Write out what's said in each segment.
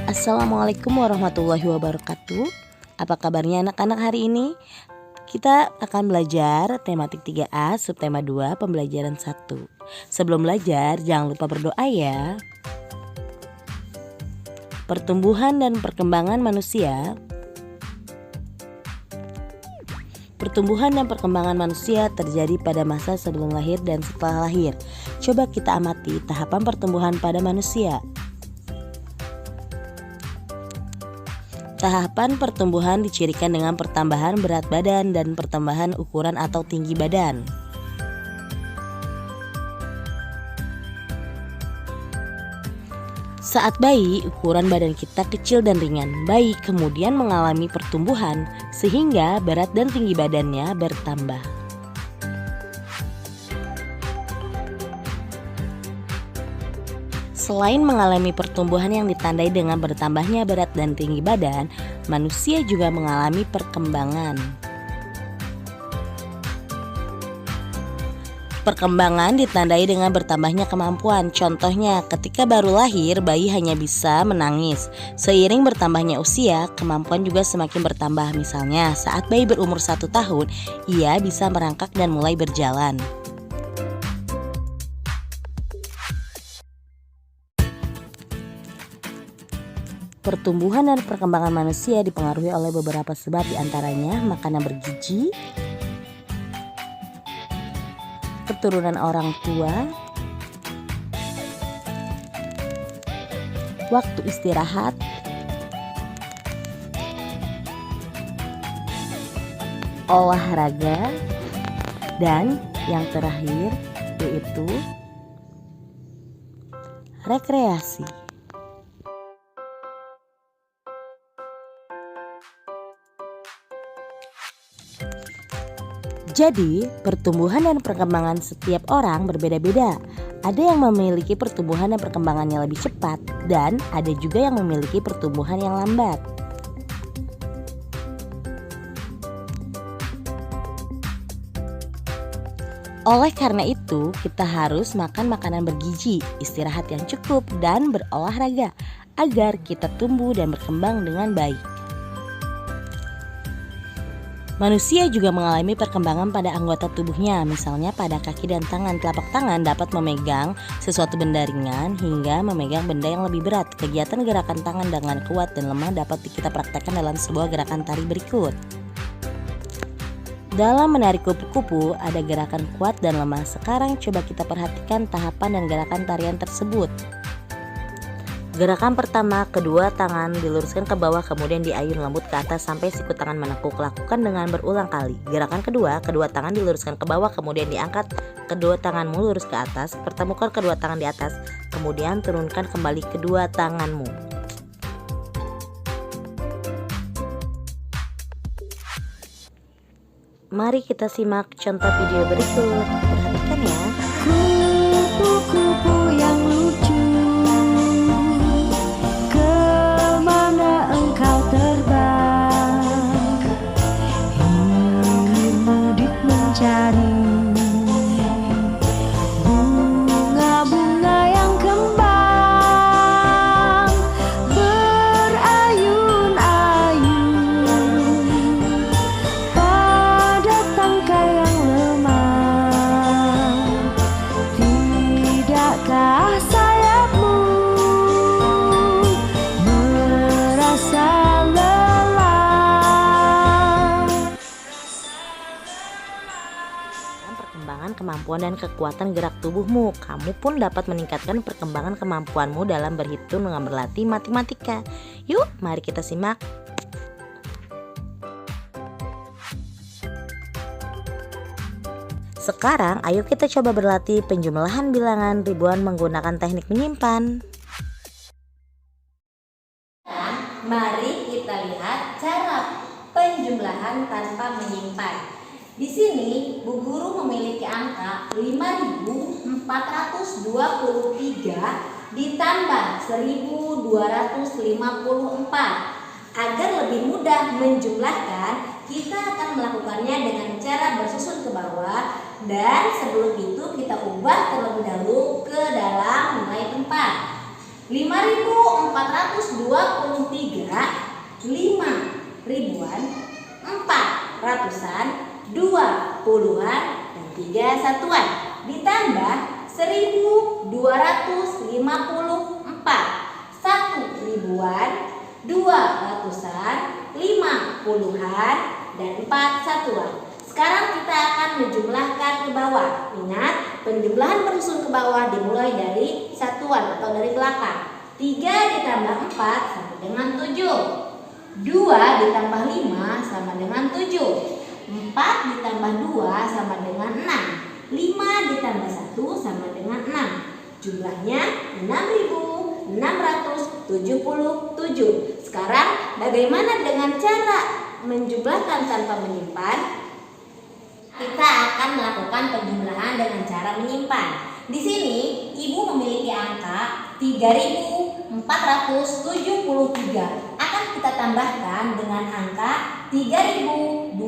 Assalamualaikum warahmatullahi wabarakatuh. Apa kabarnya anak-anak hari ini? Kita akan belajar tematik 3A, subtema 2, pembelajaran 1. Sebelum belajar, jangan lupa berdoa ya. Pertumbuhan dan perkembangan manusia. Pertumbuhan dan perkembangan manusia terjadi pada masa sebelum lahir dan setelah lahir. Coba kita amati tahapan pertumbuhan pada manusia. Tahapan pertumbuhan dicirikan dengan pertambahan berat badan dan pertambahan ukuran atau tinggi badan. Saat bayi, ukuran badan kita kecil dan ringan. Bayi kemudian mengalami pertumbuhan sehingga berat dan tinggi badannya bertambah. Selain mengalami pertumbuhan yang ditandai dengan bertambahnya berat dan tinggi badan, manusia juga mengalami perkembangan. Perkembangan ditandai dengan bertambahnya kemampuan. Contohnya, ketika baru lahir, bayi hanya bisa menangis. Seiring bertambahnya usia, kemampuan juga semakin bertambah. Misalnya, saat bayi berumur 1 tahun, ia bisa merangkak dan mulai berjalan. Pertumbuhan dan perkembangan manusia dipengaruhi oleh beberapa sebab, diantaranya makanan bergizi, keturunan orang tua, waktu istirahat, olahraga, dan yang terakhir yaitu rekreasi. Jadi, pertumbuhan dan perkembangan setiap orang berbeda-beda. Ada yang memiliki pertumbuhan dan perkembangannya lebih cepat, dan ada juga yang memiliki pertumbuhan yang lambat. Oleh karena itu, kita harus makan makanan bergizi, istirahat yang cukup, dan berolahraga agar kita tumbuh dan berkembang dengan baik. Manusia juga mengalami perkembangan pada anggota tubuhnya, misalnya pada kaki dan tangan. Telapak tangan dapat memegang sesuatu benda ringan hingga memegang benda yang lebih berat. Kegiatan gerakan tangan dengan kuat dan lemah dapat kita praktekkan dalam sebuah gerakan tari berikut. Dalam menarik kupu-kupu ada gerakan kuat dan lemah. Sekarang coba kita perhatikan tahapan dan gerakan tarian tersebut. Gerakan pertama, kedua tangan diluruskan ke bawah kemudian diayun lembut ke atas sampai siku tangan menekuk. Lakukan dengan berulang kali. Gerakan kedua, kedua tangan diluruskan ke bawah kemudian diangkat kedua tanganmu lurus ke atas. Pertemukan kedua tangan di atas, kemudian turunkan kembali kedua tanganmu. Mari kita simak contoh video berikut. Perhatikan ya. Kupu-kupu yang lucu, kemana engkau terbang? Ingin mudik mencari bunga-bunga yang kembang, berayun-ayun pada tangkai yang lemah. Tidakkah sayapmu merasa lelah? Perkembangan kemampuan dan kekuatan gerak tubuhmu. Kamu pun dapat meningkatkan perkembangan kemampuanmu dalam berhitung dengan berlatih matematika. Yuk, mari kita simak. Sekarang, ayo kita coba berlatih penjumlahan bilangan ribuan menggunakan teknik menyimpan. Mari kita lihat cara penjumlahan tanpa menyimpan. Di sini Bu Guru memiliki angka 5.423 ditambah 1.254. Agar lebih mudah menjumlahkan, kita akan melakukannya dengan cara bersusun ke bawah Dan sebelum itu kita ubah terlebih dahulu ke dalam nilai tempat. 5.400 lima ribuan, 4 ratusan, 2 puluhan, dan 3 satuan. Ditambah 1254, 1 ribuan, 2 ratusan, 5 puluhan, dan 4 satuan. Sekarang kita akan menjumlahkan ke bawah. Ingat, penjumlahan bersusun ke bawah dimulai dari satuan atau dari belakang. 3 ditambah 4 sama dengan 7. 2 ditambah 5 sama dengan 7. 4 ditambah 2 sama dengan 6. 5 ditambah 1 sama dengan 6. Jumlahnya 6.677. Sekarang bagaimana dengan cara menjumlahkan tanpa menyimpan? Kita akan melakukan penjumlahan dengan cara menyimpan. Di sini ibu memiliki angka 3.473. Akan kita tambahkan dengan angka 3.256.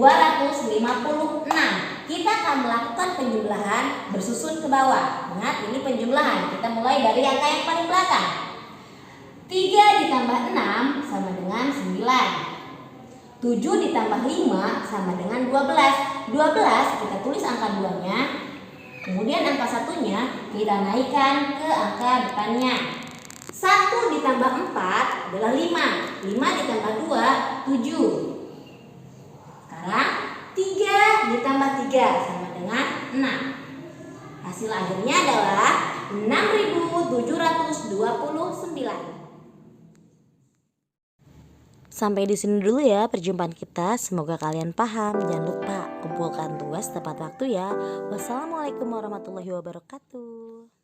Kita akan melakukan penjumlahan bersusun ke bawah. Ingat, ini penjumlahan. Kita mulai dari angka yang paling belakang. 3 ditambah 6 sama dengan 9. 7 ditambah 5 sama dengan 12. 12 kita tulis angka 2-nya. Kemudian angka 1-nya kita naikkan ke angka depannya. 1 ditambah 4 adalah 5. 5 ditambah 2, 7. Sekarang 3 ditambah 3 sama dengan 6. Hasil akhirnya adalah 6.729. Sampai di sini dulu ya perjumpaan kita. Semoga kalian paham. Jangan lupa kumpulkan tugas tepat waktu ya. Wassalamualaikum warahmatullahi wabarakatuh.